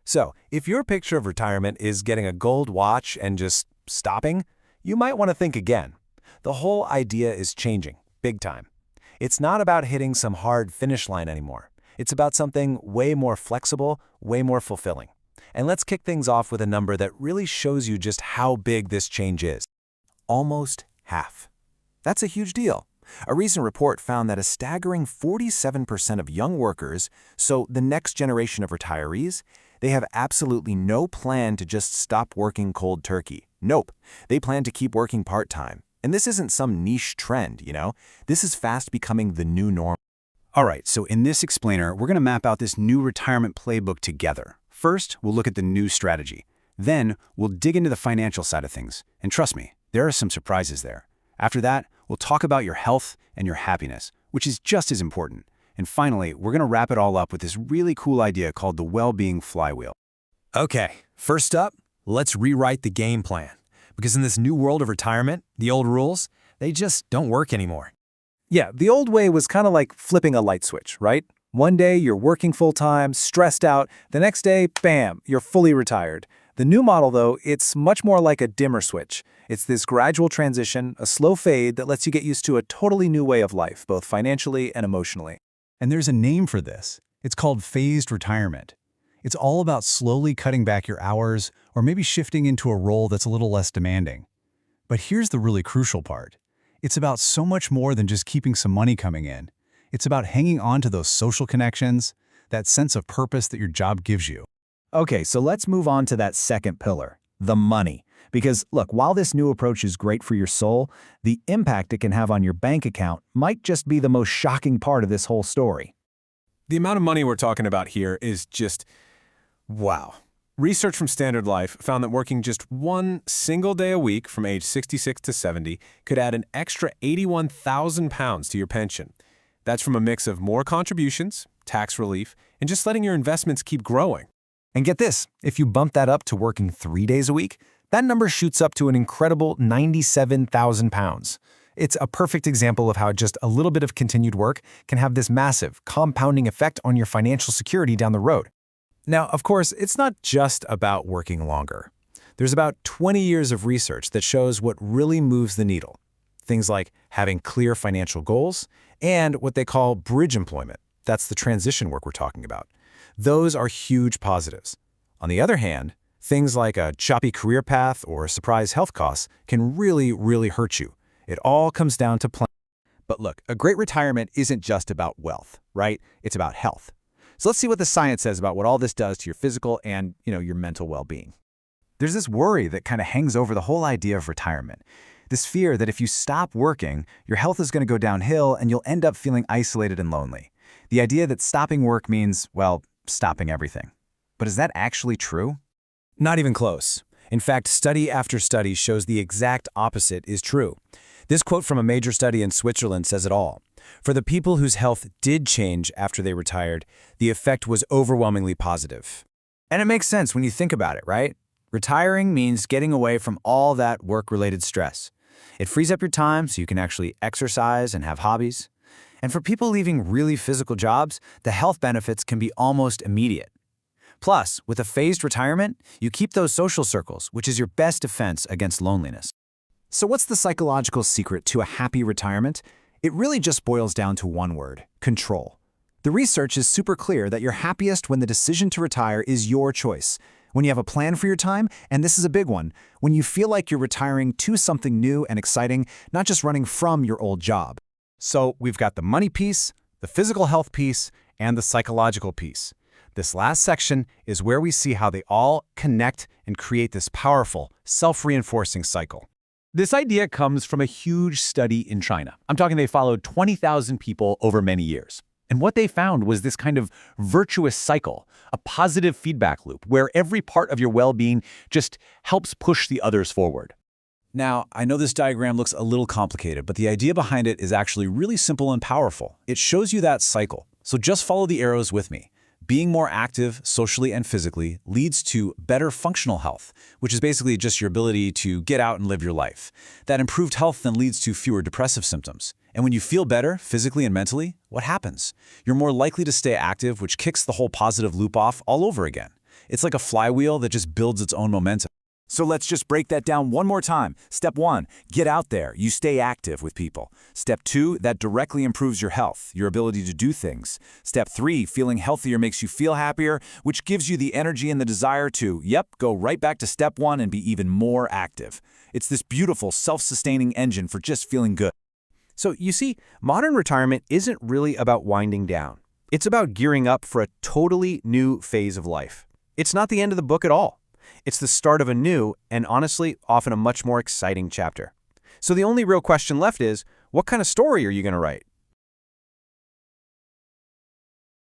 So, if your picture of retirement is getting a gold watch and just stopping, you might want to think again. The whole idea is changing, big time. It's not about hitting some hard finish line anymore. It's about something way more flexible, way more fulfilling. And let's kick things off with a number that really shows you just how big this change is. Almost half. That's a huge deal. A recent report found that a staggering 47% of young workers, so the next generation of retirees, they have absolutely no plan to just stop working cold turkey. Nope. They plan to keep working part-time. And this isn't some niche trend, you know? This is fast becoming the new norm. All right, so in this explainer, we're going to map out this new retirement playbook together. First, we'll look at the new strategy. Then, we'll dig into the financial side of things. And trust me, there are some surprises there. After that, we'll talk about your health and your happiness, which is just as important. And finally, we're going to wrap it all up with this really cool idea called the well-being flywheel. Okay, first up, let's rewrite the game plan. Because in this new world of retirement, the old rules, they just don't work anymore. Yeah, the old way was kind of like flipping a light switch, right? One day you're working full-time, stressed out. The next day, bam, you're fully retired. The new model, though, it's much more like a dimmer switch. It's this gradual transition, a slow fade that lets you get used to a totally new way of life, both financially and emotionally. And there's a name for this. It's called phased retirement. It's all about slowly cutting back your hours or maybe shifting into a role that's a little less demanding. But here's the really crucial part. It's about so much more than just keeping some money coming in. It's about hanging on to those social connections, that sense of purpose that your job gives you. Okay, so let's move on to that second pillar, the money. Because look, while this new approach is great for your soul, the impact it can have on your bank account might just be the most shocking part of this whole story. The amount of money we're talking about here is just, wow. Research from Standard Life found that working just one single day a week from age 66 to 70 could add an extra 81,000 pounds to your pension. That's from a mix of more contributions, tax relief, and just letting your investments keep growing. And get this, if you bump that up to working 3 days a week, that number shoots up to an incredible 97,000 pounds. It's a perfect example of how just a little bit of continued work can have this massive, compounding effect on your financial security down the road. Now, of course, it's not just about working longer. There's about 20 years of research that shows what really moves the needle. Things like having clear financial goals and what they call bridge employment. That's the transition work we're talking about. Those are huge positives. On the other hand, things like a choppy career path or surprise health costs can really hurt you. It all comes down to planning. But look, a great retirement isn't just about wealth, right? It's about health. So let's see what the science says about what all this does to your physical and, your mental well-being. There's this worry that kind of hangs over the whole idea of retirement. This fear that if you stop working, your health is going to go downhill and you'll end up feeling isolated and lonely. The idea that stopping work means, well, stopping everything. But is that actually true? Not even close. In fact, study after study shows the exact opposite is true. This quote from a major study in Switzerland says it all. For the people whose health did change after they retired, the effect was overwhelmingly positive. And it makes sense when you think about it, right? Retiring means getting away from all that work-related stress. It frees up your time so you can actually exercise and have hobbies. And for people leaving really physical jobs, the health benefits can be almost immediate. Plus, with a phased retirement, you keep those social circles, which is your best defense against loneliness. So what's the psychological secret to a happy retirement? It really just boils down to one word: control. The research is super clear that you're happiest when the decision to retire is your choice. When you have a plan for your time, and this is a big one, when you feel like you're retiring to something new and exciting, not just running from your old job. So we've got the money piece, the physical health piece, and the psychological piece. This last section is where we see how they all connect and create this powerful, self-reinforcing cycle. This idea comes from a huge study in China. I'm talking they followed 20,000 people over many years. And what they found was this kind of virtuous cycle, a positive feedback loop where every part of your well-being just helps push the others forward. Now, I know this diagram looks a little complicated, but the idea behind it is actually really simple and powerful. It shows you that cycle. So just follow the arrows with me. Being more active socially and physically leads to better functional health, which is basically just your ability to get out and live your life. That improved health then leads to fewer depressive symptoms. And when you feel better physically and mentally, what happens? You're more likely to stay active, which kicks the whole positive loop off all over again. It's like a flywheel that just builds its own momentum. So let's just break that down one more time. Step 1, get out there. You stay active with people. Step 2, that directly improves your health, your ability to do things. Step 3, feeling healthier makes you feel happier, which gives you the energy and the desire to, go right back to step 1 and be even more active. It's this beautiful, self-sustaining engine for just feeling good. So you see, modern retirement isn't really about winding down. It's about gearing up for a totally new phase of life. It's not the end of the book at all. It's the start of a new, and honestly, often a much more exciting chapter. So the only real question left is, what kind of story are you going to write?